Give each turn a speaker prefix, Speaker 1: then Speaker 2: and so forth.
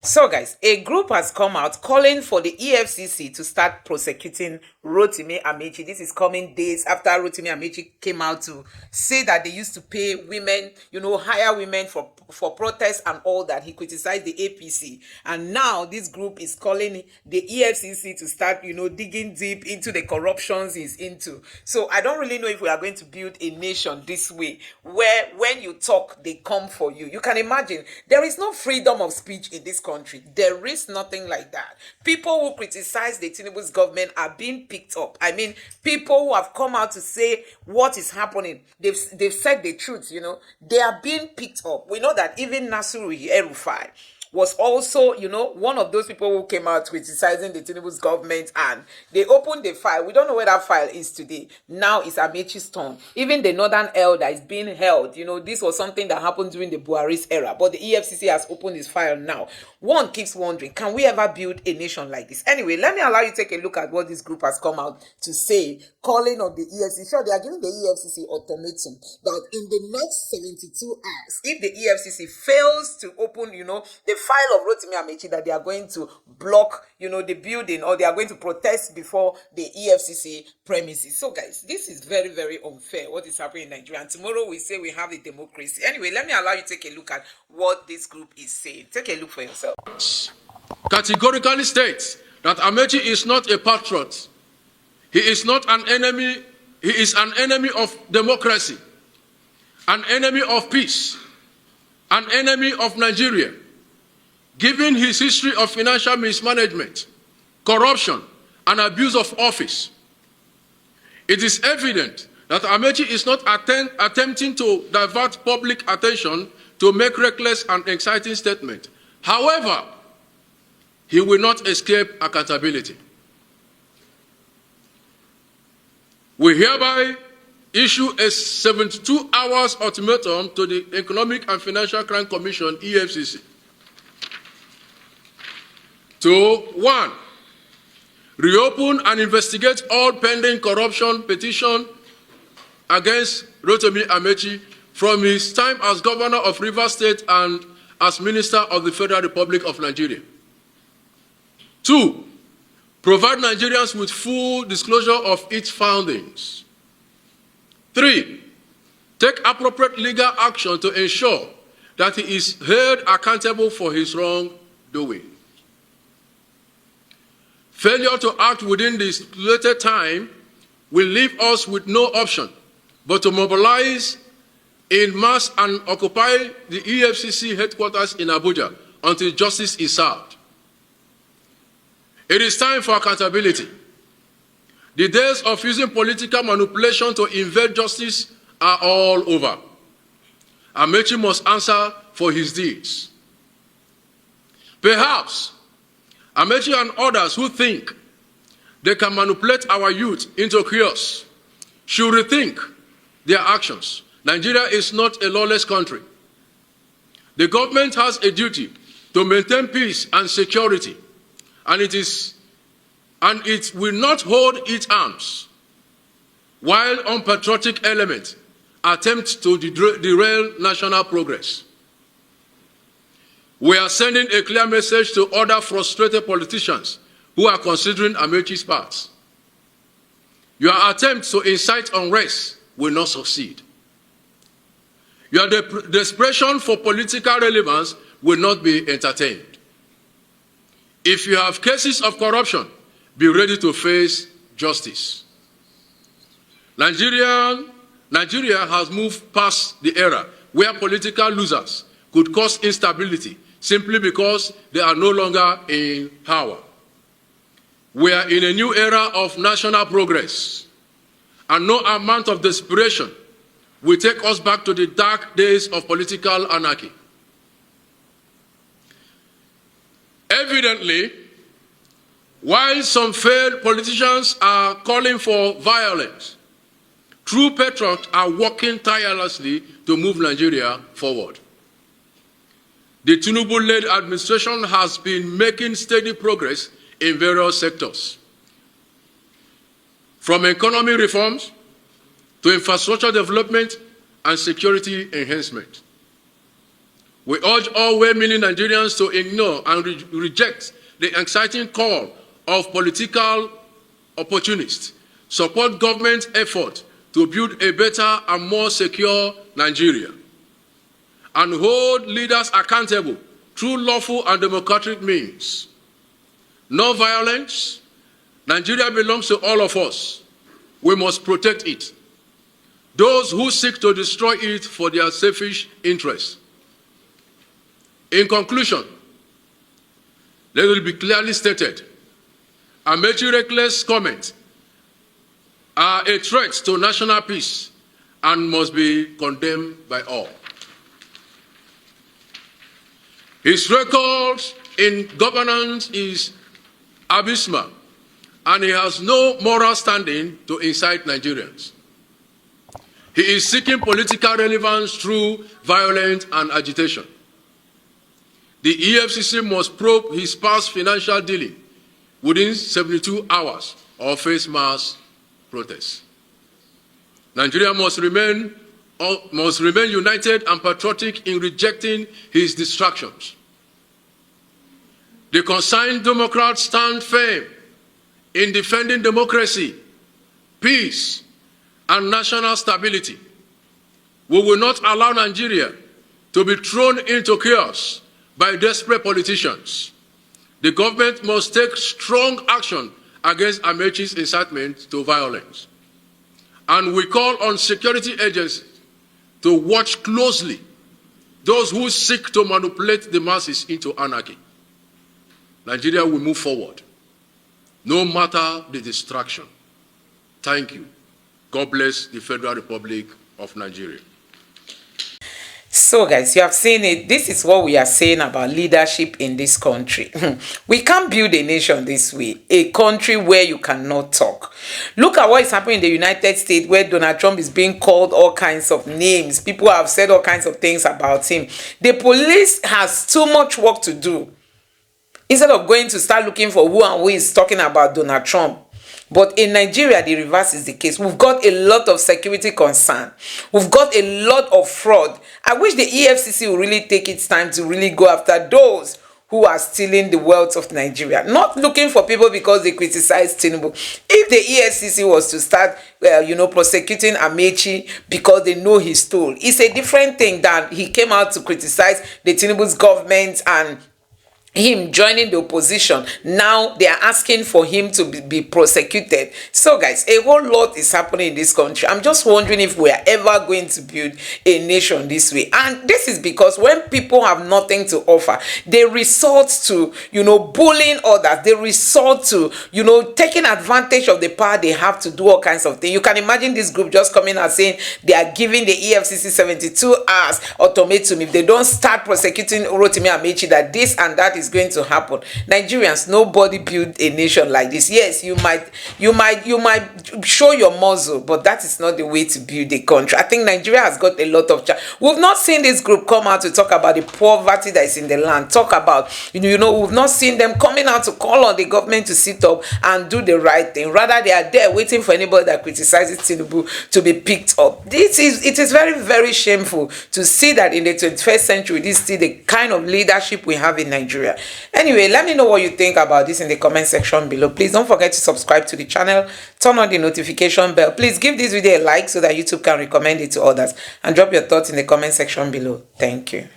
Speaker 1: So guys, a group has come out calling for the EFCC to start prosecuting Rotimi Amaechi. This is coming days after Rotimi Amaechi came out to say that they used to pay women, hire women for protests and all that. He criticized the APC. And now this group is calling the EFCC to start, digging deep into the corruptions he's into. So I don't really know if we are going to build a nation this way, where when you talk, they come for you. You can imagine, there is no freedom of speech in this country. There is nothing like that. People who criticize the Tinubu's government are being picked up. I mean, people who have come out to say what is happening, they've said the truth, they are being picked up. We know that even Nasiru El-Rufai was also, one of those people who came out criticizing the Tinubu's government, and they opened the file. We don't know where that file is today. Now it's Amaechi's turn. Even the Northern Elder is being held. This was something that happened during the Buhari's era, but the EFCC has opened his file now. One keeps wondering, can we ever build a nation like this? Anyway, let me allow you to take a look at what this group has come out to say, calling on the EFCC. Sure, they are giving the EFCC ultimatum that in the next 72 hours, if the EFCC fails to open, the file of Rotimi Amaechi, that they are going to block, the building, or they are going to protest before the EFCC premises. So guys, this is very, very unfair, what is happening in Nigeria. And tomorrow we say we have a democracy. Anyway, let me allow you to take a look at what this group is saying. Take a look for yourself.
Speaker 2: Categorically states that Amaechi is not a patriot. He is not an enemy. He is an enemy of democracy, an enemy of peace, an enemy of Nigeria. Given his history of financial mismanagement, corruption, and abuse of office, it is evident that Amaechi is not attempting to divert public attention to make reckless and exciting statements. However, he will not escape accountability. We hereby issue a 72 hours ultimatum to the Economic and Financial Crime Commission, EFCC, to 1. Reopen and investigate all pending corruption petitions against Rotimi Amaechi from his time as governor of Rivers State and as Minister of the Federal Republic of Nigeria. 2. Provide Nigerians with full disclosure of its findings. 3. Take appropriate legal action to ensure that he is held accountable for his wrongdoing. Failure to act within this stipulated time will leave us with no option but to mobilize in mass and occupy the EFCC headquarters in Abuja until justice is served. It is time for accountability. The days of using political manipulation to invade justice are all over. Amaechi must answer for his deeds. Perhaps Amaechi and others who think they can manipulate our youth into chaos should rethink their actions. Nigeria is not a lawless country. The government has a duty to maintain peace and security, and it will not hold its arms while unpatriotic elements attempt to derail national progress. We are sending a clear message to other frustrated politicians who are considering Amaechi's path. Your attempts to incite unrest will not succeed. Your desperation for political relevance will not be entertained. If you have cases of corruption, be ready to face justice. Nigeria has moved past the era where political losers could cause instability simply because they are no longer in power. We are in a new era of national progress, and no amount of desperation will take us back to the dark days of political anarchy. Evidently, while some failed politicians are calling for violence, true patriots are working tirelessly to move Nigeria forward. The Tinubu-led administration has been making steady progress in various sectors, from economy reforms to infrastructure development and security enhancement. We urge all well-meaning Nigerians to ignore and reject the exciting call of political opportunists, support government effort to build a better and more secure Nigeria, and hold leaders accountable through lawful and democratic means. No violence. Nigeria belongs to all of us. We must protect it. Those who seek to destroy it for their selfish interests. In conclusion, let it be clearly stated, Amaechi's reckless comments are a threat to national peace and must be condemned by all. His record in governance is abysmal, and he has no moral standing to incite Nigerians. He is seeking political relevance through violence and agitation. The EFCC must probe his past financial dealing within 72 hours or face mass protests. Nigeria must remain united and patriotic in rejecting his distractions. The concerned Democrats stand firm in defending democracy, peace, and national stability. We will not allow Nigeria to be thrown into chaos by desperate politicians. The government must take strong action against Amaechi's incitement to violence. And we call on security agencies to watch closely those who seek to manipulate the masses into anarchy. Nigeria will move forward, no matter the distraction. Thank you. God bless the Federal Republic of Nigeria.
Speaker 1: So guys, you have seen it. This is what we are saying about leadership in this country. We can't build a nation this way, a country where you cannot talk. Look at what is happening in the United States, where Donald Trump is being called all kinds of names. People have said all kinds of things about him. The police has too much work to do, instead of going to start looking for who and who is talking about Donald Trump. But in Nigeria, the reverse is the case. We've got a lot of security concern. We've got a lot of fraud. I wish the EFCC will really take its time to really go after those who are stealing the wealth of Nigeria. Not looking for people because they criticize Tinubu. If the EFCC was to start, prosecuting Amaechi because they know he stole, it's a different thing than he came out to criticize the Tinubu's government and him joining the opposition. Now they are asking for him to be prosecuted. So guys, a whole lot is happening in this country. I'm just wondering if we are ever going to build a nation this way. And this is because when people have nothing to offer, they resort to bullying others. They resort to taking advantage of the power they have to do all kinds of things. You can imagine this group just coming out saying they are giving the EFCC 72 hours ultimatum. If they don't start prosecuting Rotimi Amaechi, that this and that is going to happen. Nigerians, nobody build a nation like this. Yes, you might show your muzzle, but that is not the way to build a country. I think Nigeria has got a lot of we've not seen this group come out to talk about the poverty that is in the land, talk about we've not seen them coming out to call on the government to sit up and do the right thing. Rather, they are there waiting for anybody that criticizes Tinubu to be picked up. It is very, very shameful to see that in the 21st century this is still the kind of leadership we have in Nigeria. Anyway, let me know what you think about this in the comment section below. Please don't forget to subscribe to the channel, turn on the notification bell. Please give this video a like so that YouTube can recommend it to others, and drop your thoughts in the comment section below. Thank you.